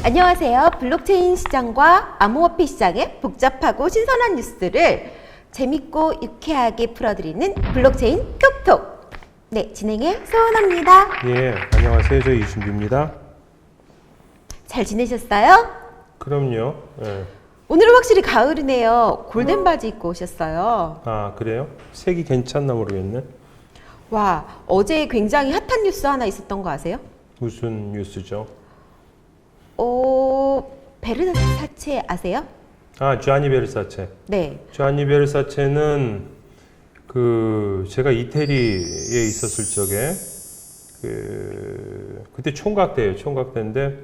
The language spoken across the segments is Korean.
안녕하세요. 블록체인 시장과 암호화폐 시장의 복잡하고 신선한 뉴스들을 재밌고 유쾌하게 풀어드리는 블록체인 톡톡. 네, 진행의 소은아입니다. 예, 안녕하세요. 저 이준규입니다. 잘 지내셨어요? 그럼요. 예. 오늘은 확실히 가을이네요. 골덴 바지 입고 오셨어요. 아, 그래요? 색이 괜찮나 모르겠네. 와, 어제 굉장히 핫한 뉴스 하나 있었던 거 아세요? 무슨 뉴스죠? 베르사체 아세요? 아, 쥐아니 베르사체. 네. 쥐아니 베르사체는 제가 이태리에 있었을 적에 그때 총각대예요. 총각대인데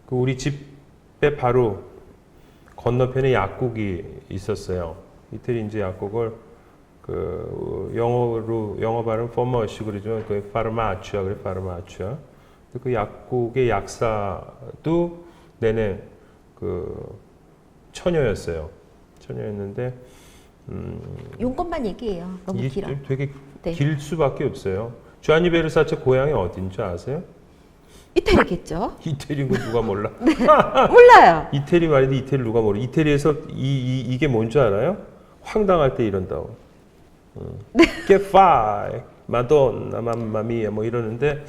우리 집에 바로 건너편에 약국이 있었어요. 이태리 이제 약국을 영어 발음 포머시 그러죠. 파르마치아 그래 파르마치아. 그 약국의 약사도 내내 처녀였어요. 처녀였는데 용건만 얘기해요. 너무 길어. 되게 네. 길 수밖에 없어요. 쥐아니 베르사체 고향이 어딘지 아세요? 이태리겠죠? 이태리인 거 누가 몰라? 네. 몰라요. 이태리 말인데 이태리 누가 모르? 이태리에서 이게 뭔지 알아요? 황당할 때 이런다고. 네. Che fai? 마돈나, 맘마미야 뭐 이러는데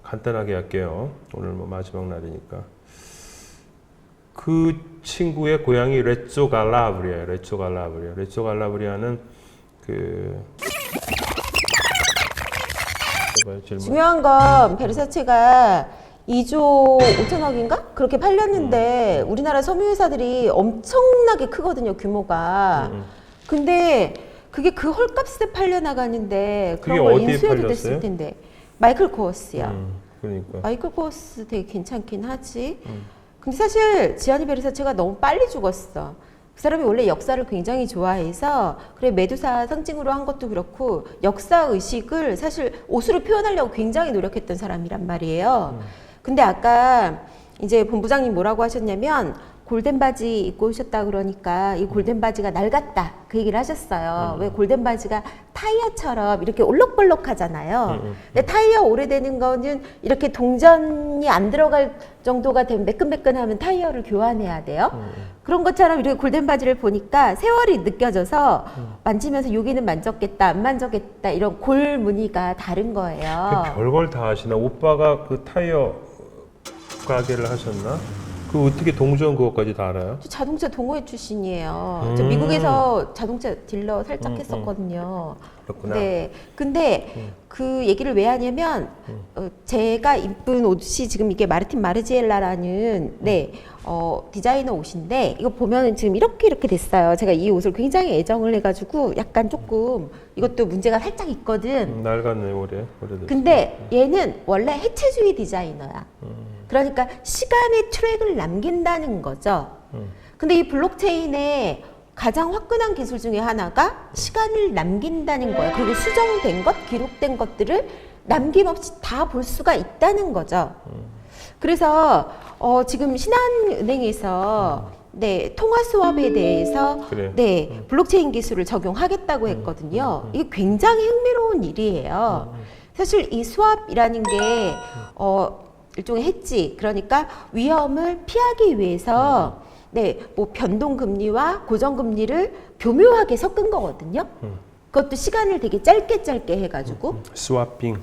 간단하게 할게요. 오늘 뭐 마지막 날이니까. 그 친구의 고향이 레쪼 갈라브리아예요. 레쪼 갈라브리아. 레쪼 갈라브리아는 중요한 건 베르사체가 2조 5천억인가? 그렇게 팔렸는데 우리나라 섬유회사들이 엄청나게 크거든요, 규모가. 근데 그게 그 헐값에 팔려나가는데 그런 걸 인수해도 됐을 텐데. 마이클 코어스요. 그러니까. 마이클 코어스 되게 괜찮긴 하지. 근데 사실 지아니 베르사체가 너무 빨리 죽었어. 그 사람이 원래 역사를 굉장히 좋아해서 그래 메두사 상징으로 한 것도 그렇고 역사 의식을 사실 옷으로 표현하려고 굉장히 노력했던 사람이란 말이에요. 근데 아까 이제 본부장님 뭐라고 하셨냐면 골덴 바지 입고 오셨다 그러니까 이 골덴 바지가 낡았다 그 얘기를 하셨어요. 왜 골덴 바지가 타이어처럼 이렇게 올록볼록하잖아요. 근데 타이어 오래되는 거는 이렇게 동전이 안 들어갈 정도가 되면 매끈매끈하면 타이어를 교환해야 돼요. 그런 것처럼 이렇게 골덴 바지를 보니까 세월이 느껴져서 만지면서 여기는 만졌겠다 안 만졌겠다 이런 골 무늬가 다른 거예요. 별걸 다 하시나? 오빠가 그 타이어 가게를 하셨나? 어떻게 동전 그것까지 다 알아요? 저 자동차 동호회 출신이에요. 저 미국에서 자동차 딜러 살짝 했었거든요. 그렇구나. 네. 근데 그 얘기를 왜 하냐면 제가 입은 옷이 지금 이게 마르틴 마르지엘라라는 디자이너 옷인데 이거 보면은 지금 이렇게 됐어요. 제가 이 옷을 굉장히 애정을 해가지고 약간 조금 이것도 문제가 살짝 있거든. 낡았네 오래됐어. 근데 얘는 원래 해체주의 디자이너야. 그러니까 시간의 트랙을 남긴다는 거죠. 근데 이 블록체인의 가장 화끈한 기술 중에 하나가 시간을 남긴다는 거예요. 그리고 수정된 것, 기록된 것들을 남김없이 다 볼 수가 있다는 거죠. 그래서 지금 신한은행에서 통화 수업에 대해서 그래. 블록체인 기술을 적용하겠다고 했거든요. 이게 굉장히 흥미로운 일이에요. 사실 이 수업이라는 게 일종의 해지, 그러니까 위험을 피하기 위해서 뭐 변동금리와 고정금리를 교묘하게 섞은 거거든요. 그것도 시간을 되게 짧게 해가지고. 스와핑.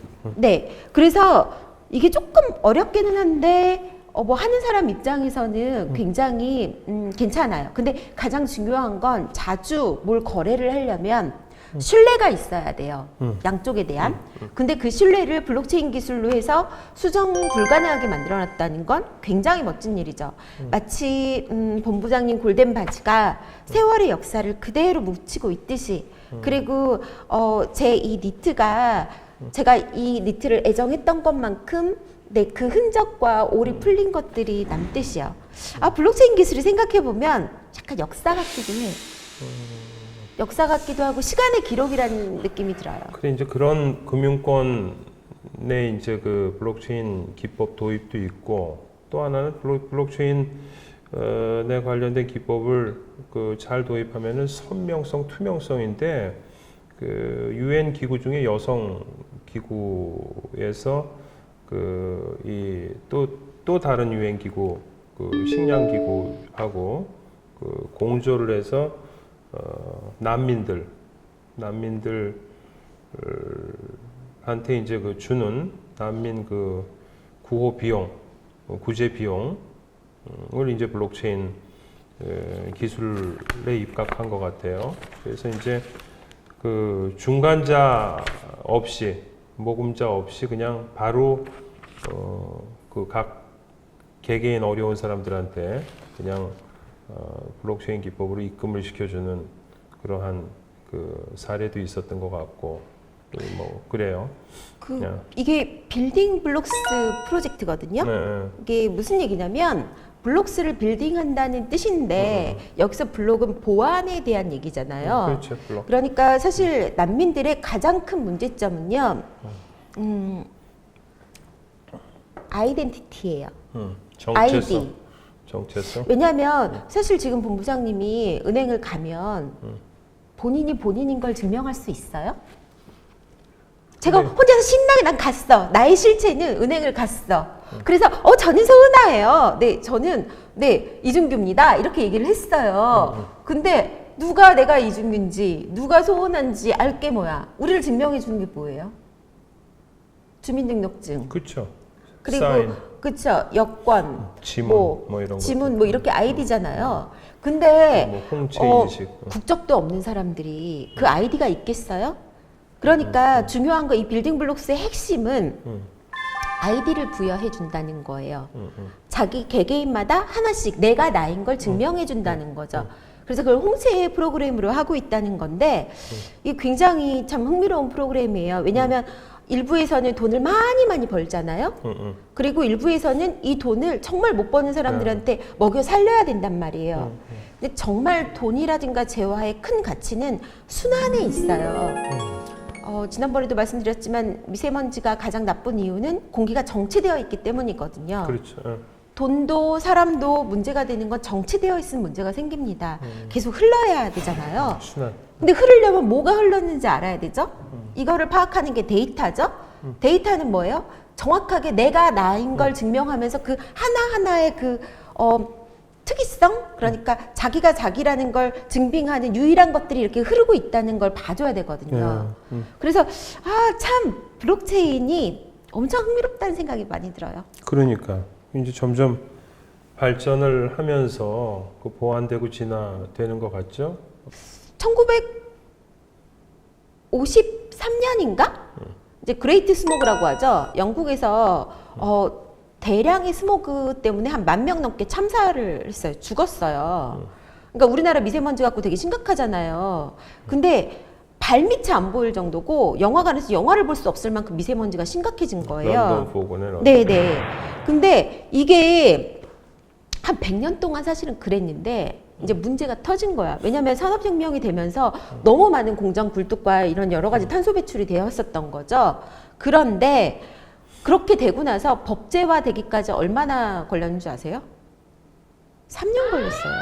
그래서 이게 조금 어렵기는 한데 뭐 하는 사람 입장에서는 굉장히 괜찮아요. 근데 가장 중요한 건 자주 뭘 거래를 하려면 신뢰가 있어야 돼요. 양쪽에 대한. 근데 그 신뢰를 블록체인 기술로 해서 수정 불가능하게 만들어놨다는 건 굉장히 멋진 일이죠. 마치 본부장님 골덴 바지가 세월의 역사를 그대로 묻히고 있듯이 그리고 제 이 니트가 제가 이 니트를 애정했던 것만큼 그 흔적과 올이 풀린 것들이 남듯이요. 블록체인 기술이 생각해보면 약간 역사 같기도 해. 역사 같기도 하고 시간의 기록이라는 느낌이 들어요. 그래 이제 그런 금융권에 이제 블록체인 기법 도입도 있고 또 하나는 블록체인에 관련된 기법을 잘 도입하면은 선명성, 투명성인데 UN 기구 중에 여성 기구에서 또 다른 유엔 기구, 식량 기구하고 공조를 해서 난민들한테 이제 주는 난민 구호 비용, 구제 비용을 이제 블록체인 기술에 입각한 것 같아요. 그래서 이제 중간자 없이, 모금자 없이 그냥 바로 각 개개인 어려운 사람들한테 그냥 블록체인 기법으로 입금을 시켜주는 그러한 사례도 있었던 것 같고, 뭐 그래요. 이게 빌딩 블록스 프로젝트거든요. 네. 이게 무슨 얘기냐면 블록스를 빌딩한다는 뜻인데 여기서 블록은 보안에 대한 얘기잖아요. 그렇죠, 블록. 그러니까 사실 난민들의 가장 큰 문제점은요, 아이덴티티예요. 정체성. 정체성. 왜냐하면 사실 지금 본부장님이 은행을 가면 본인이 본인인 걸 증명할 수 있어요? 제가 네. 혼자서 신나게 난 갔어. 나의 실체는 은행을 갔어. 그래서 저는 서은아예요. 네, 저는 이준규입니다. 이렇게 얘기를 했어요. 근데 누가 내가 이준규인지 누가 소은아인지 알 게 뭐야? 우리를 증명해 주는 게 뭐예요? 주민등록증. 그렇죠. 그리고 사인. 그쵸, 여권, 지문, 뭐 이런 지문 뭐 이렇게 아이디잖아요. 근데 뭐 홍채 인식. 국적도 없는 사람들이 그 아이디가 있겠어요? 그러니까 중요한 거 이 빌딩 블록스의 핵심은 아이디를 부여해 준다는 거예요. 자기 개개인마다 하나씩 내가 나인 걸 증명해 준다는 거죠. 그래서 그걸 홍채 프로그램으로 하고 있다는 건데 이게 굉장히 참 흥미로운 프로그램이에요. 왜냐하면 일부에서는 돈을 많이 벌잖아요. 그리고 일부에서는 이 돈을 정말 못 버는 사람들한테 먹여 살려야 된단 말이에요. 근데 정말 돈이라든가 재화의 큰 가치는 순환에 있어요. 지난번에도 말씀드렸지만 미세먼지가 가장 나쁜 이유는 공기가 정체되어 있기 때문이거든요. 그렇죠. 돈도 사람도 문제가 되는 건 정체되어 있으면 문제가 생깁니다. 계속 흘러야 되잖아요. 순환. 근데 흐르려면 뭐가 흘렀는지 알아야 되죠? 이거를 파악하는 게 데이터죠? 데이터는 뭐예요? 정확하게 내가 나인 걸 증명하면서 그 하나하나의 특이성? 그러니까 자기가 자기라는 걸 증빙하는 유일한 것들이 이렇게 흐르고 있다는 걸 봐줘야 되거든요. 그래서 참 블록체인이 엄청 흥미롭다는 생각이 많이 들어요. 그러니까 이제 점점 발전을 하면서 보완되고 진화되는 것 같죠? 1953년인가? 이제 그레이트 스모그라고 하죠. 영국에서 대량의 스모그 때문에 한 10,000명 넘게 참사를 했어요. 죽었어요. 그러니까 우리나라 미세먼지 갖고 되게 심각하잖아요. 근데 발밑이 안 보일 정도고 영화관에서 영화를 볼 수 없을 만큼 미세먼지가 심각해진 거예요. 런던 보고네. 네네. 근데 이게 한 100년 동안 사실은 그랬는데 이제 문제가 터진 거야. 왜냐하면 산업혁명이 되면서 너무 많은 공장 굴뚝과 이런 여러 가지 탄소 배출이 되었었던 거죠. 그런데 그렇게 되고 나서 법제화 되기까지 얼마나 걸렸는지 아세요? 3년 걸렸어요.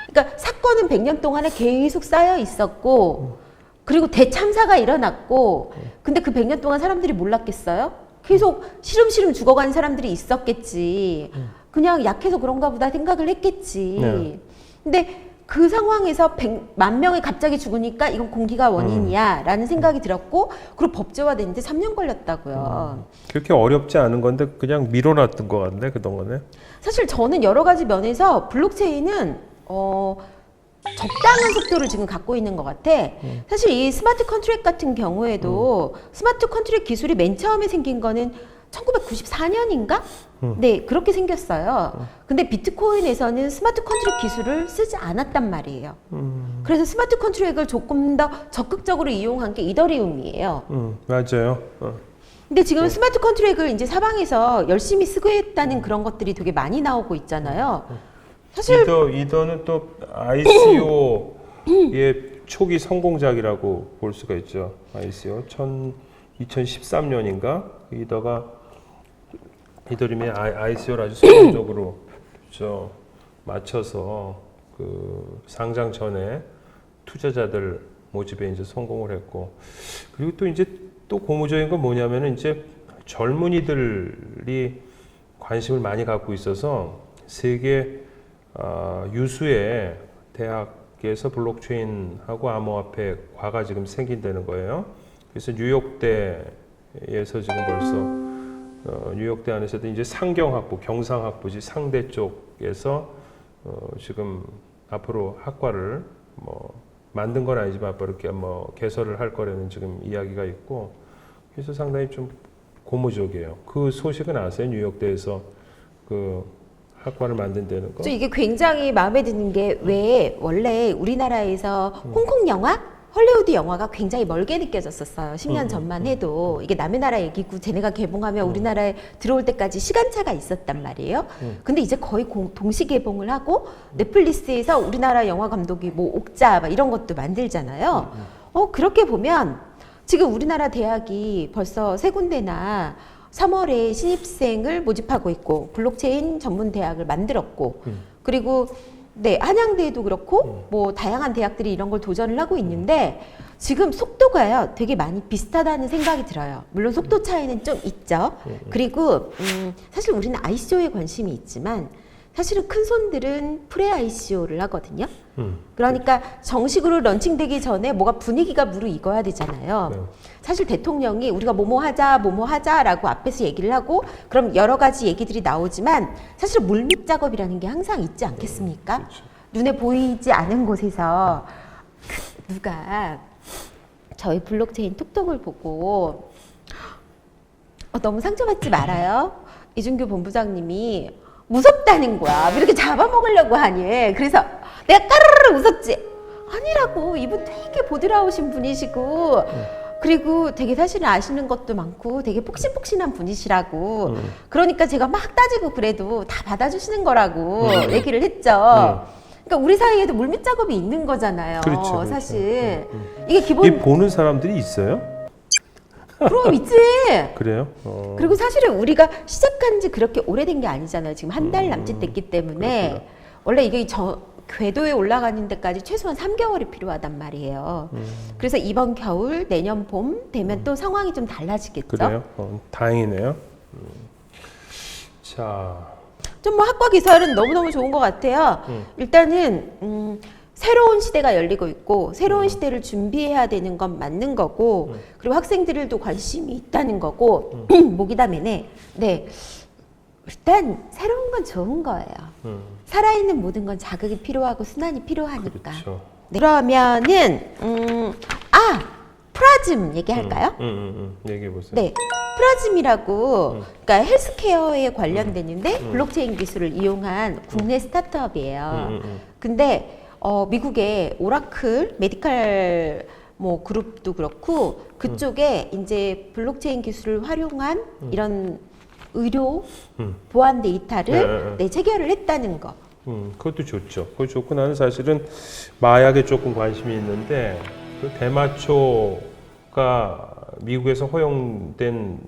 그러니까 사건은 100년 동안에 계속 쌓여 있었고 그리고 대참사가 일어났고 근데 그 100년 동안 사람들이 몰랐겠어요? 계속 시름시름 죽어가는 사람들이 있었겠지. 그냥 약해서 그런가 보다 생각을 했겠지. 네. 근데 그 상황에서 100만 명이 갑자기 죽으니까 이건 공기가 원인이야 라는 생각이 들었고 그리고 법제화되는데 3년 걸렸다고요. 그렇게 어렵지 않은 건데 그냥 밀어놨던 것 같네 그동안에. 사실 저는 여러 가지 면에서 블록체인은 적당한 속도를 지금 갖고 있는 것 같아. 사실 이 스마트 컨트랙 같은 경우에도 스마트 컨트랙 기술이 맨 처음에 생긴 거는 1994년인가? 네, 그렇게 생겼어요. 근데 비트코인에서는 스마트 컨트랙 기술을 쓰지 않았단 말이에요. 그래서 스마트 컨트랙을 조금 더 적극적으로 이용한 게 이더리움이에요. 맞아요. 근데 지금 스마트 컨트랙을 이제 사방에서 열심히 쓰고 했다는 그런 것들이 되게 많이 나오고 있잖아요. 사실 이더는 또 ICO의 초기 성공작이라고 볼 수가 있죠. ICO 2013년인가 이더리움의 ICO를 아주 성공적으로 맞춰서 그 상장 전에 투자자들 모집에 이제 성공을 했고 그리고 또 이제 또 고무적인 건 뭐냐면은 이제 젊은이들이 관심을 많이 갖고 있어서 세계 유수의 대학에서 블록체인하고 암호화폐 과가 지금 생긴다는 거예요. 그래서 뉴욕대에서 지금 벌써 뉴욕대 안에서도 이제 상경학부, 경상학부지 상대 쪽에서 지금 앞으로 학과를 뭐 만든 건 아니지만 앞으로 이렇게 뭐 개설을 할 거라는 지금 이야기가 있고, 그래서 상당히 좀 고무적이에요. 그 소식은 아세요? 뉴욕대에서 그 학과를 만든다는 거? 이게 굉장히 마음에 드는 게 왜 원래 우리나라에서 홍콩 영화? 헐리우드 영화가 굉장히 멀게 느껴졌었어요. 10년 전만 해도. 이게 남의 나라 얘기고 쟤네가 개봉하면 우리나라에 들어올 때까지 시간차가 있었단 말이에요. 근데 이제 거의 동시 개봉을 하고 넷플릭스에서 우리나라 영화 감독이 뭐 옥자 막 이런 것도 만들잖아요. 그렇게 보면 지금 우리나라 대학이 벌써 3군데나 3월에 신입생을 모집하고 있고 블록체인 전문 대학을 만들었고 그리고 네, 한양대도 그렇고 뭐 다양한 대학들이 이런 걸 도전을 하고 있는데 지금 속도가요 되게 많이 비슷하다는 생각이 들어요. 물론 속도 차이는 좀 있죠. 그리고 사실 우리는 ICO에 관심이 있지만 사실은 큰 손들은 프레 ICO를 하거든요. 그러니까 정식으로 런칭되기 전에 뭐가 분위기가 무르익어야 되잖아요. 네. 사실 대통령이 우리가 뭐뭐 하자라고 앞에서 얘기를 하고 그럼 여러 가지 얘기들이 나오지만 사실 물밑 작업이라는 게 항상 있지 않겠습니까? 그렇죠. 눈에 보이지 않은 곳에서 누가 저희 블록체인 톡톡을 보고 너무 상처받지 말아요. 이준규 본부장님이 무섭다는 거야. 이렇게 잡아먹으려고 하니. 그래서 내가 까르르 웃었지. 아니라고. 이분 되게 보드라우신 분이시고 그리고 되게 사실은 아시는 것도 많고 되게 폭신폭신한 분이시라고. 그러니까 제가 막 따지고 그래도 다 받아주시는 거라고 얘기를 했죠. 그러니까 우리 사이에도 물밑 작업이 있는 거잖아요. 그렇죠. 사실. 이게 기본. 이 보는 사람들이 있어요? 그럼 있지. 그래요? 그리고 사실은 우리가 시작한 지 그렇게 오래된 게 아니잖아요. 지금 한 달 남짓 됐기 때문에 그렇구나. 원래 이게 궤도에 올라가는 데까지 최소한 3개월이 필요하단 말이에요. 그래서 이번 겨울, 내년 봄 되면 또 상황이 좀 달라지겠죠. 그래요? 다행이네요. 자, 좀 뭐 학과 기설은 너무너무 좋은 것 같아요. 일단은 새로운 시대가 열리고 있고 새로운 시대를 준비해야 되는 건 맞는 거고 그리고 학생들도 관심이 있다는 거고 모기다매네. 네, 일단 새로운 건 좋은 거예요. 살아있는 모든 건 자극이 필요하고 순환이 필요하니까. 그렇죠. 네. 그러면은 프라즘 얘기할까요? 얘기해 보세요. 네, 프라즘이라고 그러니까 헬스케어에 관련되는데 블록체인 기술을 이용한 국내 스타트업이에요. 근데 미국의 오라클 메디칼 뭐 그룹도 그렇고 그쪽에 이제 블록체인 기술을 활용한 이런 의료 보안 데이터를 체결을 했다는 거. 그것도 좋죠. 그거 좋고 나는 사실은 마약에 조금 관심이 있는데 그 대마초가 미국에서 허용된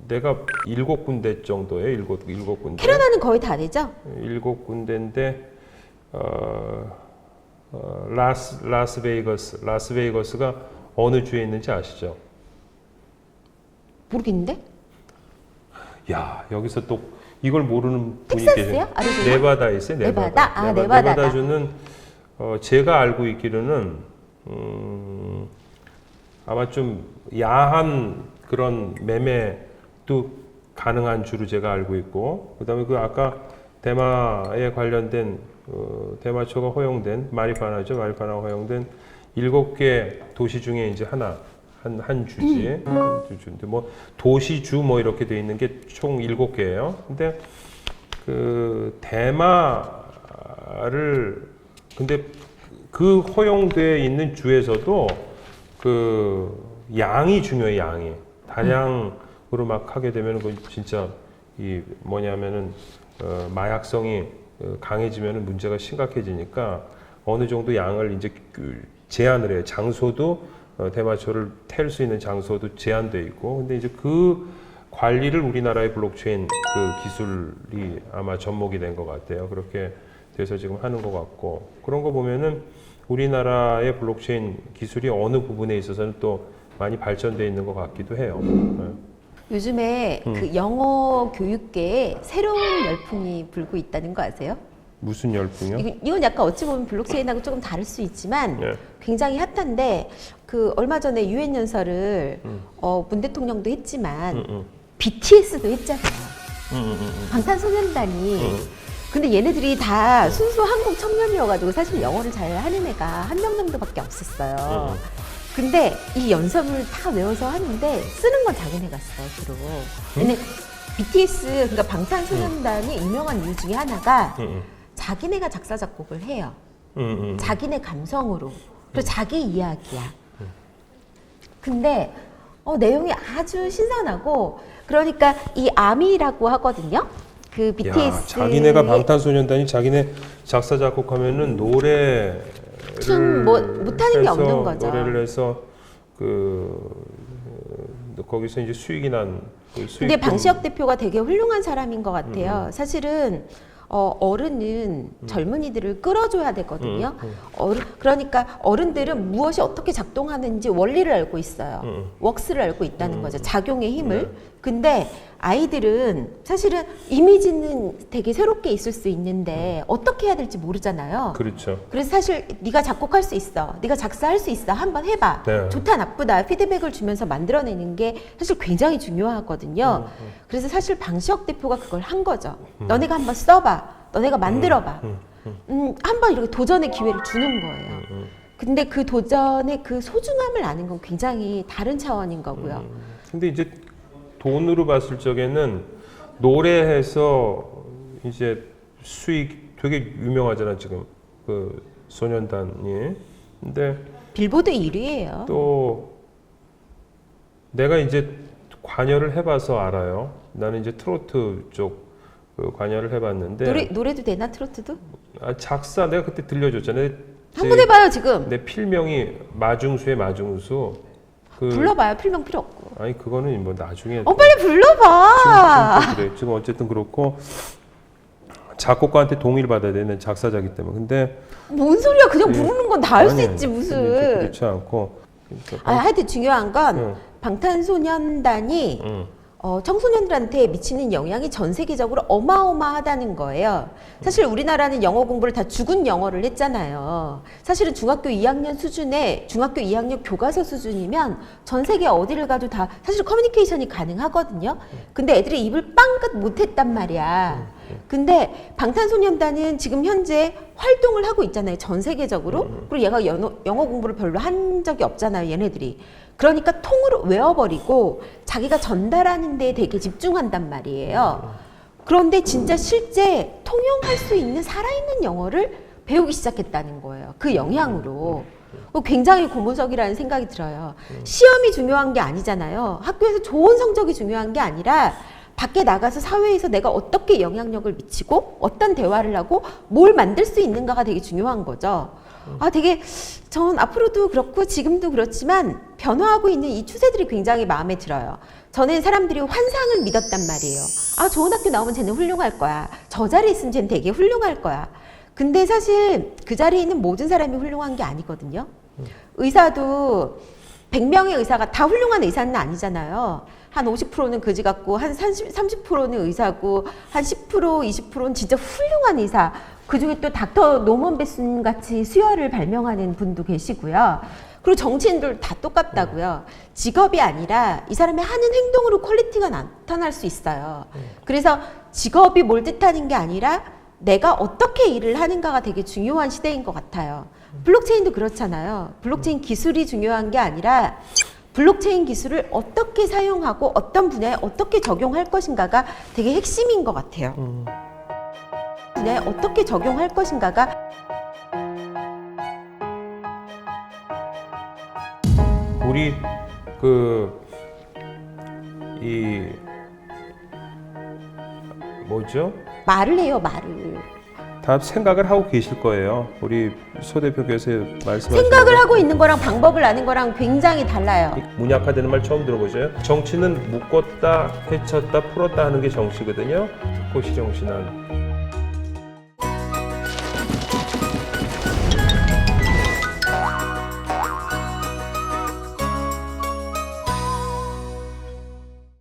데가 7군데 정도예요. 7군데. 캐나다는 거의 다 되죠? 7군데인데 라스베이거스가 어느 주에 있는지 아시죠? 모르겠는데? 야, 여기서 또 이걸 모르는 분이 텍사스요? 계세요. 아리조나? 네바다에 있어요. 네바다? 네바다다. 네바다주는 제가 알고 있기로는 아마 좀 야한 그런 매매도 가능한 주로 제가 알고 있고, 그다음에 그 아까 대마에 관련된 대마초가 허용된 마리파나죠. 마리파나가 허용된 7개 도시 중에 이제 한 주지. 주인데 뭐 도시주 뭐 이렇게 돼 있는 게 총 7개예요. 근데 그 대마를 근데 그 허용돼 있는 주에서도 그 양이 중요해. 양이 다량으로 막 하게 되면 그 진짜 이 뭐냐면은 마약성이 강해지면 문제가 심각해지니까 어느 정도 양을 이제 제한을 해요. 장소도 대마초를 텔 수 있는 장소도 제한돼 있고, 근데 이제 그 관리를 우리나라의 블록체인 그 기술이 아마 접목이 된 것 같아요. 그렇게 돼서 지금 하는 것 같고, 그런 거 보면은 우리나라의 블록체인 기술이 어느 부분에 있어서는 또 많이 발전돼 있는 것 같기도 해요. 네. 요즘에 그 영어 교육계에 새로운 열풍이 불고 있다는 거 아세요? 무슨 열풍이요? 이건 약간 어찌 보면 블록체인하고 조금 다를 수 있지만 예. 굉장히 핫한데 그 얼마 전에 유엔 연설을 문 대통령도 했지만 BTS도 했잖아요. 방탄소년단이 근데 얘네들이 다 순수 한국 청년이어가지고 사실 영어를 잘 하는 애가 한 명 정도밖에 없었어요. 근데 이 연설을 다 외워서 하는데 쓰는 건 자기네가 써 주로. 얘네 BTS 그러니까 방탄소년단이 유명한 이유 중에 하나가 자기네가 작사 작곡을 해요. 자기네 감성으로 그리고 자기 이야기야. 근데 내용이 아주 신선하고 그러니까 이 아미라고 하거든요. 그 BTS 야, 자기네가 방탄소년단이 자기네 작사 작곡하면은 노래를 못하는 게 없는 거죠. 노래를 해서 거기서 이제 수익이 난 그 수익. 근데 방시혁 대표가 되게 훌륭한 사람인 것 같아요. 사실은 어른은 젊은이들을 끌어줘야 되거든요. 그러니까 어른들은 무엇이 어떻게 작동하는지 원리를 알고 있어요. 웍스를 알고 있다는 거죠. 작용의 힘을. 근데 아이들은 사실은 이미지는 되게 새롭게 있을 수 있는데 어떻게 해야 될지 모르잖아요. 그렇죠. 그래서 사실 네가 작곡할 수 있어, 네가 작사할 수 있어, 한번 해봐. 네. 좋다 나쁘다 피드백을 주면서 만들어내는 게 사실 굉장히 중요하거든요. 그래서 사실 방시혁 대표가 그걸 한 거죠. 너네가 한번 써봐, 너네가 만들어봐. 한번 이렇게 도전의 기회를 주는 거예요. 근데 그 도전의 그 소중함을 아는 건 굉장히 다른 차원인 거고요. 근데 이제 돈으로 봤을 적에는 노래해서 이제 수익 되게 유명하잖아 지금 그 소년단이. 근데 빌보드 1위예요. 또 내가 이제 관여를 해봐서 알아요. 나는 이제 트로트 쪽 관여를 해봤는데 노래도 되나 트로트도? 작사 내가 그때 들려줬잖아요. 한번 해봐요 지금. 내 필명이 마중수의 마중수. 불러봐요. 필명 필요 없고. 아니 그거는 뭐 나중에. 빨리 불러봐. 지금 그래. 지금 어쨌든 그렇고 작곡가한테 동의를 받아야 돼. 난 작사자기 때문에. 근데 뭔 소리야? 그냥 부르는 건 다 할 수 있지 무슨. 그렇지 않고. 그러니까 하여튼 중요한 건 방탄소년단이 청소년들한테 미치는 영향이 전 세계적으로 어마어마하다는 거예요. 사실 우리나라는 영어 공부를 다 죽은 영어를 했잖아요. 사실은 중학교 2학년 수준의 중학교 2학년 교과서 수준이면 전 세계 어디를 가도 다 사실 커뮤니케이션이 가능하거든요. 근데 애들이 입을 빵긋 못했단 말이야. 근데 방탄소년단은 지금 현재 활동을 하고 있잖아요. 전 세계적으로. 그리고 얘가 영어 공부를 별로 한 적이 없잖아요. 얘네들이. 그러니까 통으로 외워버리고 자기가 전달하는 데 되게 집중한단 말이에요. 그런데 진짜 실제 통용할 수 있는 살아있는 영어를 배우기 시작했다는 거예요. 그 영향으로. 굉장히 고무적이라는 생각이 들어요. 시험이 중요한 게 아니잖아요. 학교에서 좋은 성적이 중요한 게 아니라 밖에 나가서 사회에서 내가 어떻게 영향력을 미치고 어떤 대화를 하고 뭘 만들 수 있는가가 되게 중요한 거죠. 되게 전 앞으로도 그렇고 지금도 그렇지만 변화하고 있는 이 추세들이 굉장히 마음에 들어요. 저는 사람들이 환상을 믿었단 말이에요. 좋은 학교 나오면 쟤는 훌륭할 거야. 저 자리에 있으면 쟤는 되게 훌륭할 거야. 근데 사실 그 자리에 있는 모든 사람이 훌륭한 게 아니거든요. 의사도 100명의 의사가 다 훌륭한 의사는 아니잖아요. 한 50%는 그지 같고 한 30%는 의사고 한 10%, 20%는 진짜 훌륭한 의사. 그중에 또 닥터 노먼 베슨 같이 수혈을 발명하는 분도 계시고요. 그리고 정치인들 다 똑같다고요. 직업이 아니라 이 사람이 하는 행동으로 퀄리티가 나타날 수 있어요. 그래서 직업이 뭘 뜻하는 게 아니라 내가 어떻게 일을 하는가가 되게 중요한 시대인 것 같아요. 블록체인도 그렇잖아요. 블록체인 기술이 중요한 게 아니라 블록체인 기술을 어떻게 사용하고 어떤 분야에 어떻게 적용할 것인가가 되게 핵심인 것 같아요. 분야에 어떻게 적용할 것인가가 우리 뭐죠? 말을 해요, 말을. 다 생각을 하고 계실 거예요. 우리 소 대표께서 말씀하신 생각을 하고 있는 거랑 방법을 아는 거랑 굉장히 달라요. 문약화되는 말 처음 들어보셔요? 정치는 묶었다, 해쳤다, 풀었다 하는 게 정치거든요. 고시정신한